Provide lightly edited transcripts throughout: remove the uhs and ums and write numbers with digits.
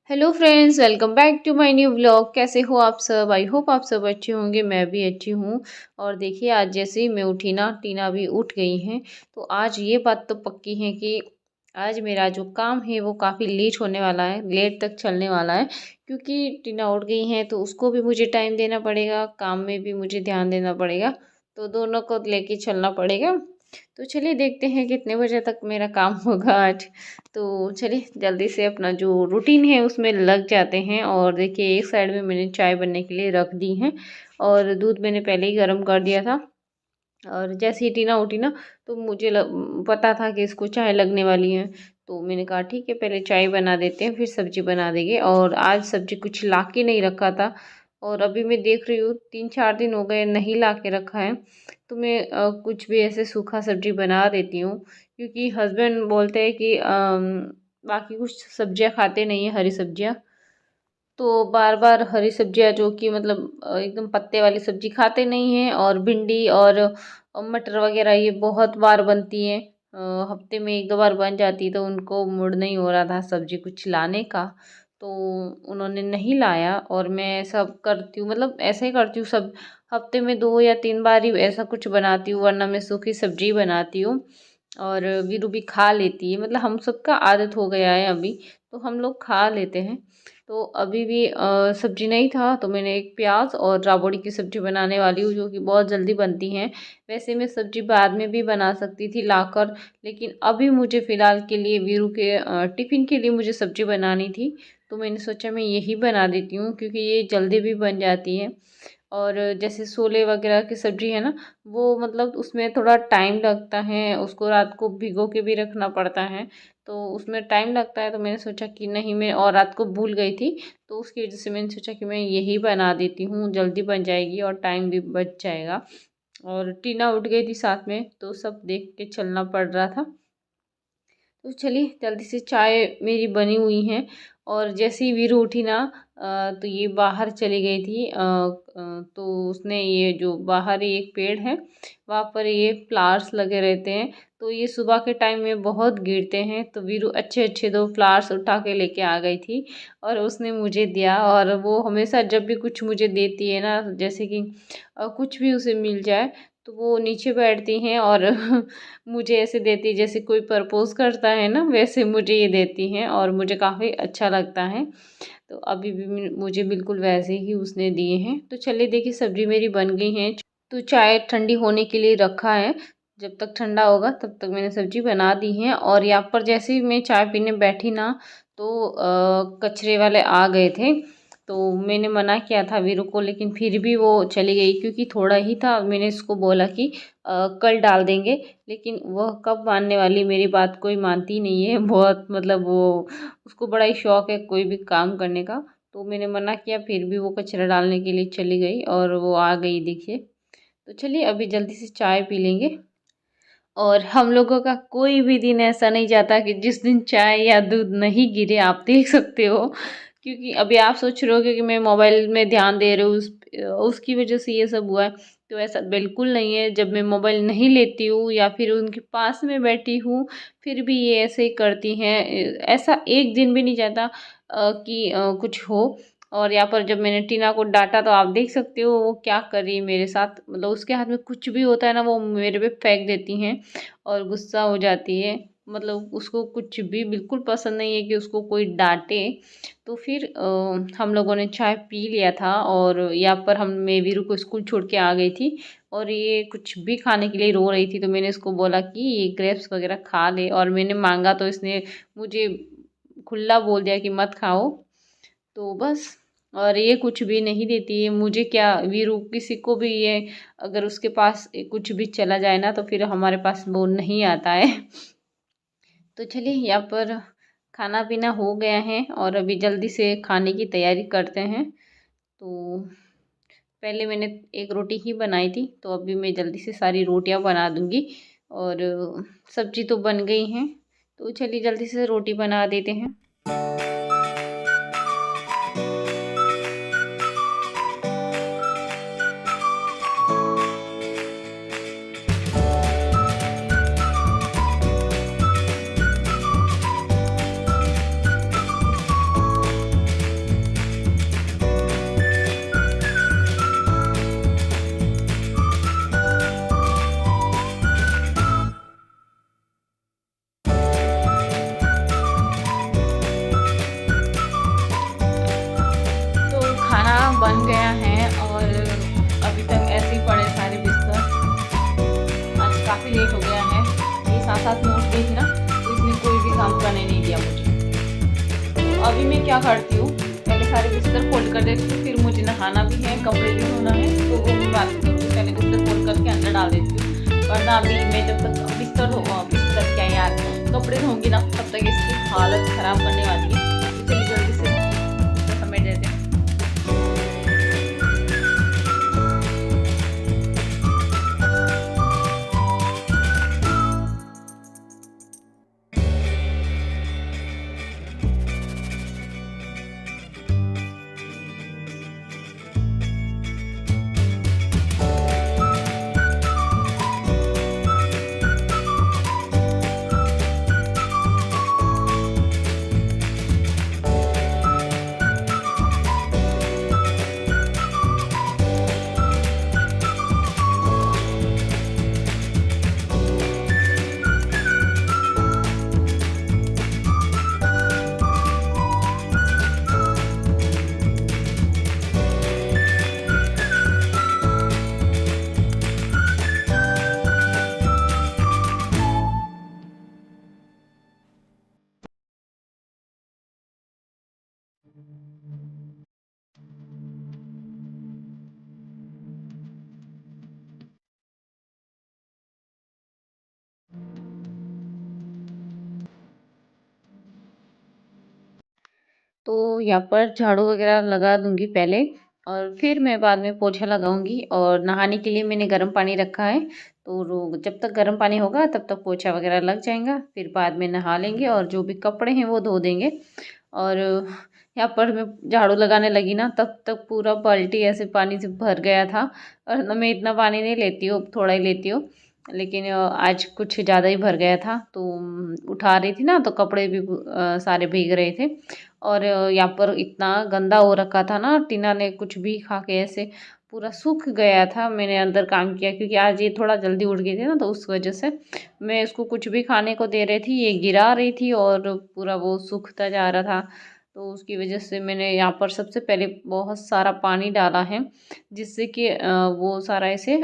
Hello friends, welcome back to my new vlog. कैसे हो आप सब? आई होप आप सब अच्छे होंगे। मैं भी अच्छी हूँ। और देखिए, आज जैसे ही मैं उठी ना, टीना भी उठ गई हैं। तो आज ये बात तो पक्की है कि आज मेरा जो काम है वो काफ़ी लेट होने वाला है, लेट तक चलने वाला है। क्योंकि टीना उठ गई हैं तो उसको भी मुझे टाइम देना पड़ेगा, काम में भी मुझे ध्यान देना पड़ेगा। तो दोनों को लेके चलना पड़ेगा। तो चलिए देखते हैं कितने बजे तक मेरा काम होगा आज। तो चलिए जल्दी से अपना जो रूटीन है उसमें लग जाते हैं। और देखिए, एक साइड में मैंने चाय बनने के लिए रख दी है और दूध मैंने पहले ही गर्म कर दिया था। और जैसे ही टीना उठी ना, तो मुझे पता था कि इसको चाय लगने वाली है। तो मैंने कहा ठीक है, पहले चाय बना देते हैं फिर सब्जी बना देंगे। और आज सब्जी कुछ ला के नहीं रखा था। और अभी मैं देख रही हूँ 3-4 दिन हो गए नहीं ला के रखा है। तो मैं कुछ भी ऐसे सूखा सब्जी बना देती हूँ। क्योंकि हस्बैंड बोलते हैं कि बाकी कुछ सब्जियाँ खाते नहीं है, हरी सब्जियाँ। तो बार बार हरी सब्जियाँ जो कि मतलब एकदम पत्ते वाली सब्जी खाते नहीं हैं। और भिंडी और मटर वगैरह ये बहुत बार बनती हैं। हफ्ते में 1-2 बार बन जाती, तो उनको मूड नहीं हो रहा था सब्जी कुछ लाने का। तो उन्होंने नहीं लाया और मैं सब करती हूँ, मतलब ऐसे ही करती हूँ सब। हफ्ते में 2 या 3 बार ही ऐसा कुछ बनाती हूँ, वरना मैं सूखी सब्जी बनाती हूँ। और वीरू भी खा लेती है, मतलब हम सबका आदत हो गया है अभी। तो हम लोग खा लेते हैं। तो अभी भी सब्जी नहीं था तो मैंने एक प्याज और राबड़ी की सब्जी बनाने वाली हूँ, जो कि बहुत जल्दी बनती है। वैसे मैं सब्जी बाद में भी बना सकती थी लाकर, लेकिन अभी मुझे फ़िलहाल के लिए वीरू के टिफ़िन के लिए मुझे सब्जी बनानी थी। तो मैंने सोचा मैं यही बना देती हूँ, क्योंकि ये जल्दी भी बन जाती है। और जैसे छोले वगैरह की सब्ज़ी है ना, वो मतलब उसमें थोड़ा टाइम लगता है, उसको रात को भिगो के भी रखना पड़ता है। तो उसमें टाइम लगता है, तो मैंने सोचा कि नहीं, मैं और रात को भूल गई थी। तो उसकी वजह से मैंने सोचा कि मैं यही बना देती हूँ, जल्दी बन जाएगी और टाइम भी बच जाएगा। और टीना उठ गई थी साथ में, तो सब देख के चलना पड़ रहा था। तो चलिए जल्दी से चाय मेरी बनी हुई है। और जैसे ही वीरू उठी ना, तो ये बाहर चली गई थी। तो उसने ये जो बाहर ही एक पेड़ है, वहाँ पर ये फ्लावर्स लगे रहते हैं। तो ये सुबह के टाइम में बहुत गिरते हैं। तो वीरू अच्छे अच्छे 2 फ्लावर्स उठा के लेके आ गई थी और उसने मुझे दिया। और वो हमेशा जब भी कुछ मुझे देती है ना, जैसे कि कुछ भी उसे मिल जाए, तो वो नीचे बैठती हैं और मुझे ऐसे देती है जैसे कोई प्रपोज करता है ना, वैसे मुझे ये देती हैं और मुझे काफ़ी अच्छा लगता है। तो अभी भी मुझे बिल्कुल वैसे ही उसने दिए हैं। तो चलिए देखिए, सब्जी मेरी बन गई है। तो चाय ठंडी होने के लिए रखा है। जब तक ठंडा होगा तब तक मैंने सब्जी बना दी है। और यहाँ पर जैसे ही मैं चाय पीने बैठी ना, तो कचरे वाले आ गए थे। तो मैंने मना किया था वीरू को, लेकिन फिर भी वो चली गई, क्योंकि थोड़ा ही था। मैंने इसको बोला कि कल डाल देंगे, लेकिन वह कब मानने वाली, मेरी बात कोई मानती नहीं है। बहुत मतलब वो, उसको बड़ा ही शौक है कोई भी काम करने का। तो मैंने मना किया, फिर भी वो कचरा डालने के लिए चली गई और वो आ गई देखिए। तो चलिए अभी जल्दी से चाय पी लेंगे। और हम लोगों का कोई भी दिन ऐसा नहीं जाता कि जिस दिन चाय या दूध नहीं गिरे, आप देख सकते हो। क्योंकि अभी आप सोच रहे होगे कि मैं मोबाइल में ध्यान दे रही हूँ, उसकी वजह से ये सब हुआ है। तो ऐसा बिल्कुल नहीं है। जब मैं मोबाइल नहीं लेती हूँ या फिर उनके पास में बैठी हूँ, फिर भी ये ऐसे ही करती हैं। ऐसा एक दिन भी नहीं जाता कि कुछ हो। और यहाँ पर जब मैंने टीना को डांटा, तो आप देख सकते हो वो क्या कर रही है मेरे साथ। मतलब उसके हाथ में कुछ भी होता है ना, वो मेरे पे फेंक देती हैं और गुस्सा हो जाती है। मतलब उसको कुछ भी बिल्कुल पसंद नहीं है कि उसको कोई डांटे। तो फिर हम लोगों ने चाय पी लिया था। और यहाँ पर मैं वीरू को स्कूल छोड़ के आ गई थी। और ये कुछ भी खाने के लिए रो रही थी, तो मैंने इसको बोला कि ये ग्रेप्स वगैरह खा ले। और मैंने मांगा तो इसने मुझे खुला बोल दिया कि मत खाओ। तो बस। और ये कुछ भी नहीं देती है मुझे, क्या वीरू किसी को भी ये, अगर उसके पास कुछ भी चला जाए ना, तो फिर हमारे पास वो नहीं आता है। तो चलिए यहाँ पर खाना पीना हो गया है और अभी जल्दी से खाने की तैयारी करते हैं। तो पहले मैंने एक रोटी ही बनाई थी, तो अभी मैं जल्दी से सारी रोटियां बना दूंगी। और सब्जी तो बन गई हैं। तो चलिए जल्दी से रोटी बना देते हैं। बन गया है और अभी तक ऐसे ही पड़े सारे बिस्तर। आज काफ़ी लेट हो गया है, ये 7-7 में उठ गई थी ना, तो इसने कोई भी काम करने नहीं दिया मुझे। तो अभी मैं क्या करती हूँ, पहले सारे बिस्तर फोल्ड कर देती हूँ, फिर मुझे नहाना भी है, कपड़े भी धोना है, तो वो मैं बाद में करूँगी। पहले बिस्तर फोल्ड करके अंदर डाल देती हूँ, वरना अभी मैं जब तक बिस्तर क्या यार कपड़े धोंगी ना, तब तक इसकी हालत ख़राब करने वाली है। चलिए जल्दी से समेट देते हैं। तो यहाँ पर झाड़ू वगैरह लगा दूँगी पहले और फिर मैं बाद में पोछा लगाऊँगी। और नहाने के लिए मैंने गर्म पानी रखा है, तो जब तक गर्म पानी होगा तब तक पोछा वगैरह लग जाएगा, फिर बाद में नहा लेंगे और जो भी कपड़े हैं वो धो देंगे। और यहाँ पर मैं झाड़ू लगाने लगी ना, तब तक पूरा बाल्टी ऐसे पानी से भर गया था। और ना मैं इतना पानी नहीं लेती हूँ, थोड़ा ही लेती हूँ, लेकिन आज कुछ ज़्यादा ही भर गया था। तो उठा रही थी ना, तो कपड़े भी सारे भीग रहे थे। और यहाँ पर इतना गंदा हो रखा था ना, टीना ने कुछ भी खा के ऐसे पूरा सूख गया था। मैंने अंदर काम किया क्योंकि आज ये थोड़ा जल्दी उठ गई थी ना, तो उस वजह से मैं इसको कुछ भी खाने को दे रही थी, ये गिरा रही थी और पूरा वो सूखता जा रहा था। तो उसकी वजह से मैंने यहाँ पर सबसे पहले बहुत सारा पानी डाला है, जिससे कि वो सारा ऐसे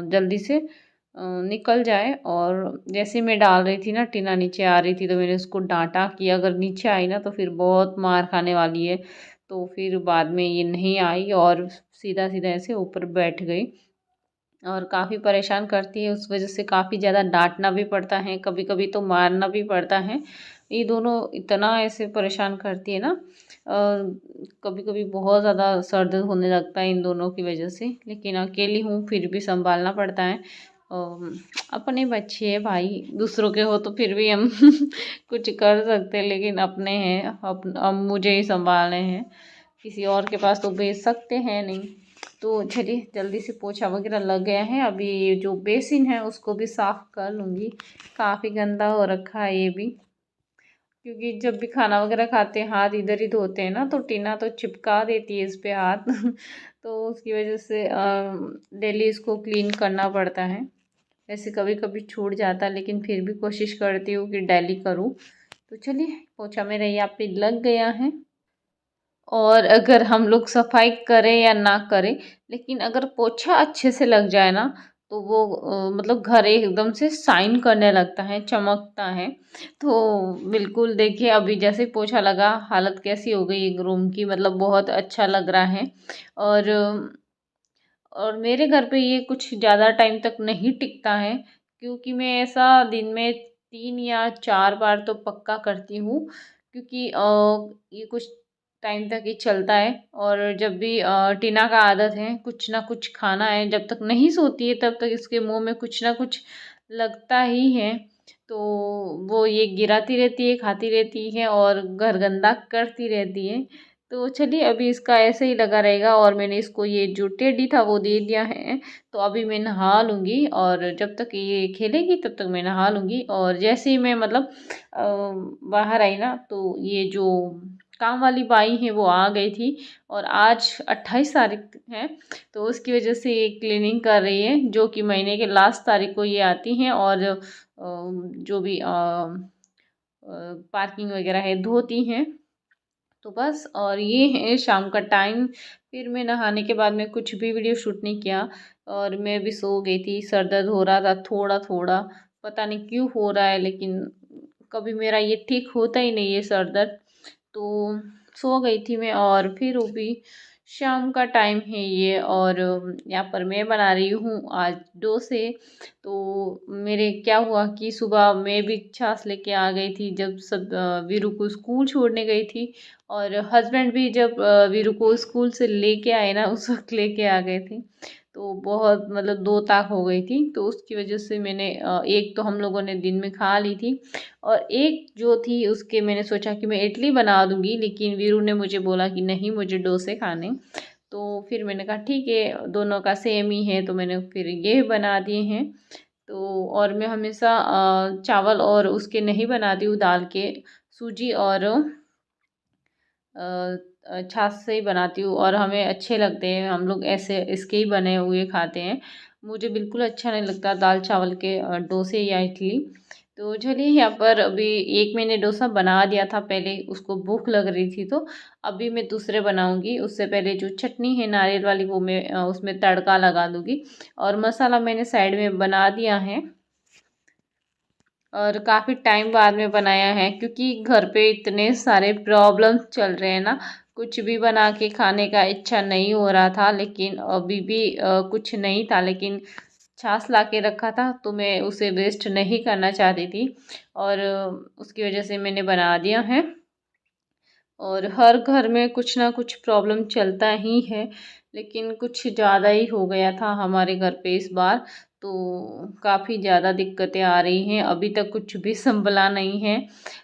जल्दी से निकल जाए। और जैसे मैं डाल रही थी ना, टीना नीचे आ रही थी, तो मैंने उसको डांटा कि अगर नीचे आई ना तो फिर बहुत मार खाने वाली है। तो फिर बाद में ये नहीं आई और सीधा सीधा ऐसे ऊपर बैठ गई और काफ़ी परेशान करती है। उस वजह से काफ़ी ज़्यादा डांटना भी पड़ता है, कभी कभी तो मारना भी पड़ता है। ये दोनों इतना ऐसे परेशान करती है ना, कभी कभी बहुत ज़्यादा सर दर्द होने लगता है इन दोनों की वजह से। लेकिन अकेली हूँ फिर भी संभालना पड़ता है। अपने बच्चे हैं भाई, दूसरों के हो तो फिर भी हम कुछ कर सकते हैं, लेकिन अपने हैं, अब मुझे ही संभालने हैं, किसी और के पास तो भेज सकते हैं नहीं। तो चलिए जल्दी से पोछा वगैरह लग गया है, अभी जो बेसिन है उसको भी साफ़ कर लूँगी। काफ़ी गंदा हो रखा है ये भी, क्योंकि जब भी खाना वगैरह खाते हैं हाथ इधर ही धोते हैं ना, तो टीना तो चिपका देती है इस पे हाथ तो उसकी वजह से डेली इसको क्लीन करना पड़ता है। ऐसे कभी कभी छूट जाता है, लेकिन फिर भी कोशिश करती हूँ कि डेली करूँ। तो चलिए पोछा मेरा यहाँ पे लग गया है। और अगर हम लोग सफाई करें या ना करें, लेकिन अगर पोछा अच्छे से लग जाए ना, तो वो मतलब घर एकदम से शाइन करने लगता है, चमकता है। तो बिल्कुल देखिए अभी जैसे पोछा लगा, हालत कैसी हो गई एक रूम की, मतलब बहुत अच्छा लग रहा है। और मेरे घर पे ये कुछ ज़्यादा टाइम तक नहीं टिकता है, क्योंकि मैं ऐसा दिन में 3 या 4 बार तो पक्का करती हूँ, क्योंकि ये कुछ टाइम तक ही चलता है। और जब भी टीना का आदत है कुछ ना कुछ खाना है, जब तक नहीं सोती है तब तक इसके मुंह में कुछ ना कुछ लगता ही है। तो वो ये गिराती रहती है, खाती रहती है और घर गंदा करती रहती है। तो चलिए अभी इसका ऐसे ही लगा रहेगा, और मैंने इसको ये जो टेडी था वो दे दिया है। तो अभी मैं नहा लूँगी, और जब तक ये खेलेगी तब तक मैं नहा लूँगी। और जैसे ही मैं मतलब बाहर आई ना, तो ये जो काम वाली बाई है वो आ गई थी। और आज 28 तारीख है, तो उसकी वजह से ये क्लीनिंग कर रही है, जो कि महीने के लास्ट तारीख को ये आती हैं और जो भी पार्किंग वगैरह है धोती हैं। तो बस, और ये है शाम का टाइम। फिर मैं नहाने के बाद में कुछ भी वीडियो शूट नहीं किया और मैं भी सो गई थी। सर दर्द हो रहा था थोड़ा थोड़ा, पता नहीं क्यों हो रहा है, लेकिन कभी मेरा ये ठीक होता ही नहीं है सर दर्द। तो सो गई थी मैं, और फिर वो भी शाम का टाइम है ये, और यहाँ पर मैं बना रही हूँ आज डोसे। तो मेरे क्या हुआ कि सुबह मैं भी छाछ लेके आ गई थी, जब सब वीरू को स्कूल छोड़ने गई थी, और हस्बैंड भी जब वीरू को स्कूल से लेके आए ना, उस वक्त लेके आ गए थे। तो बहुत मतलब दो ताक हो गई थी, तो उसकी वजह से मैंने एक तो हम लोगों ने दिन में खा ली थी, और एक जो थी उसके मैंने सोचा कि मैं इडली बना दूंगी, लेकिन वीरू ने मुझे बोला कि नहीं, मुझे डोसे खाने। तो फिर मैंने कहा ठीक है, दोनों का सेम ही है, तो मैंने फिर ये बना दिए हैं। तो और मैं हमेशा चावल और उसके नहीं बनाती हूँ, दाल के, सूजी और छाछ से ही बनाती हूँ, और हमें अच्छे लगते हैं, हम लोग ऐसे इसके ही बने हुए खाते हैं। मुझे बिल्कुल अच्छा नहीं लगता दाल चावल के डोसे या इडली। तो चलिए, यहाँ पर अभी एक मैंने डोसा बना दिया था पहले, उसको भूख लग रही थी, तो अभी मैं दूसरे बनाऊंगी। उससे पहले जो चटनी है नारियल वाली, वो मैं उसमें तड़का लगा दूंगी, और मसाला मैंने साइड में बना दिया है। और काफ़ी टाइम बाद में बनाया है, क्योंकि घर पे इतने सारे प्रॉब्लम चल रहे हैं ना, कुछ भी बना के खाने का इच्छा नहीं हो रहा था। लेकिन अभी भी कुछ नहीं था, लेकिन छाछ ला के रखा था, तो मैं उसे वेस्ट नहीं करना चाहती थी, और उसकी वजह से मैंने बना दिया है। और हर घर में कुछ ना कुछ प्रॉब्लम चलता ही है, लेकिन कुछ ज़्यादा ही हो गया था हमारे घर पे इस बार। तो काफ़ी ज़्यादा दिक्कतें आ रही हैं, अभी तक कुछ भी संभला नहीं है,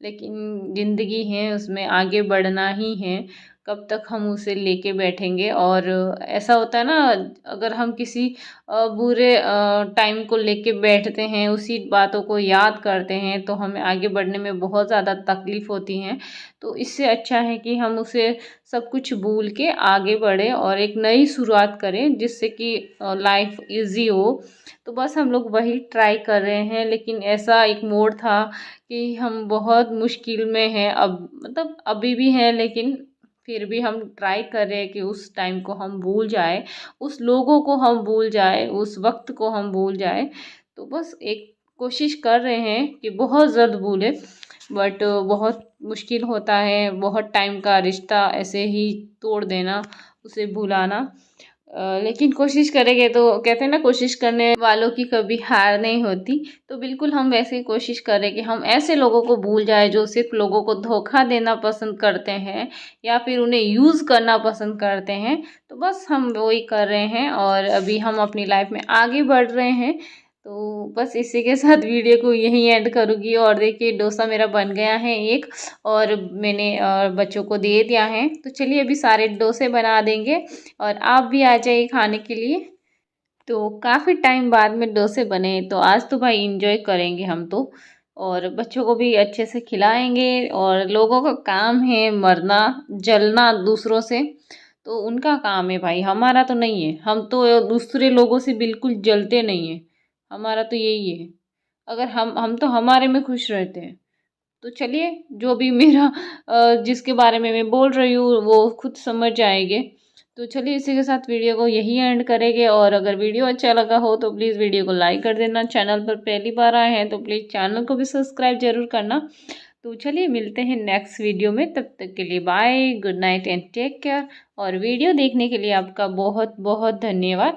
लेकिन ज़िंदगी है, उसमें आगे बढ़ना ही है। कब तक हम उसे लेके बैठेंगे। और ऐसा होता है ना, अगर हम किसी बुरे टाइम को लेके बैठते हैं, उसी बातों को याद करते हैं, तो हमें आगे बढ़ने में बहुत ज़्यादा तकलीफ़ होती हैं। तो इससे अच्छा है कि हम उसे सब कुछ भूल के आगे बढ़ें और एक नई शुरुआत करें, जिससे कि लाइफ इजी हो। तो बस हम लोग वही ट्राई कर रहे हैं, लेकिन ऐसा एक मोड़ था कि हम बहुत मुश्किल में हैं, अब मतलब अभी भी हैं, लेकिन फिर भी हम ट्राई कर रहे हैं कि उस टाइम को हम भूल जाए, उस लोगों को हम भूल जाए, उस वक्त को हम भूल जाए। तो बस एक कोशिश कर रहे हैं कि बहुत जल्द भूले, बट बहुत मुश्किल होता है, बहुत टाइम का रिश्ता ऐसे ही तोड़ देना, उसे भुलाना। लेकिन कोशिश करेंगे, तो कहते हैं ना, कोशिश करने वालों की कभी हार नहीं होती। तो बिल्कुल हम वैसे ही कोशिश करें कि हम ऐसे लोगों को भूल जाए जो सिर्फ लोगों को धोखा देना पसंद करते हैं, या फिर उन्हें यूज़ करना पसंद करते हैं। तो बस हम वही कर रहे हैं, और अभी हम अपनी लाइफ में आगे बढ़ रहे हैं। तो बस इसी के साथ वीडियो को यहीं एंड करूँगी। और देखिए, डोसा मेरा बन गया है एक, और मैंने बच्चों को दे दिया है। तो चलिए, अभी सारे डोसे बना देंगे, और आप भी आ जाइए खाने के लिए। तो काफ़ी टाइम बाद में डोसे बने, तो आज तो भाई इंजॉय करेंगे हम तो, और बच्चों को भी अच्छे से खिलाएंगे। और लोगों का काम है मरना जलना दूसरों से, तो उनका काम है भाई, हमारा तो नहीं है। हम तो दूसरे लोगों से बिल्कुल जलते नहीं है, हमारा तो यही है। अगर हम तो हमारे में खुश रहते हैं। तो चलिए, जो भी मेरा जिसके बारे में मैं बोल रही हूँ वो खुद समझ जाएंगे। तो चलिए, इसी के साथ वीडियो को यही एंड करेंगे। और अगर वीडियो अच्छा लगा हो तो प्लीज़ वीडियो को लाइक कर देना। चैनल पर पहली बार आए हैं तो प्लीज़ चैनल को भी सब्सक्राइब जरूर करना। तो चलिए, मिलते हैं नेक्स्ट वीडियो में, तब तक के लिए bye, good night and take care. और वीडियो देखने के लिए आपका बहुत बहुत धन्यवाद।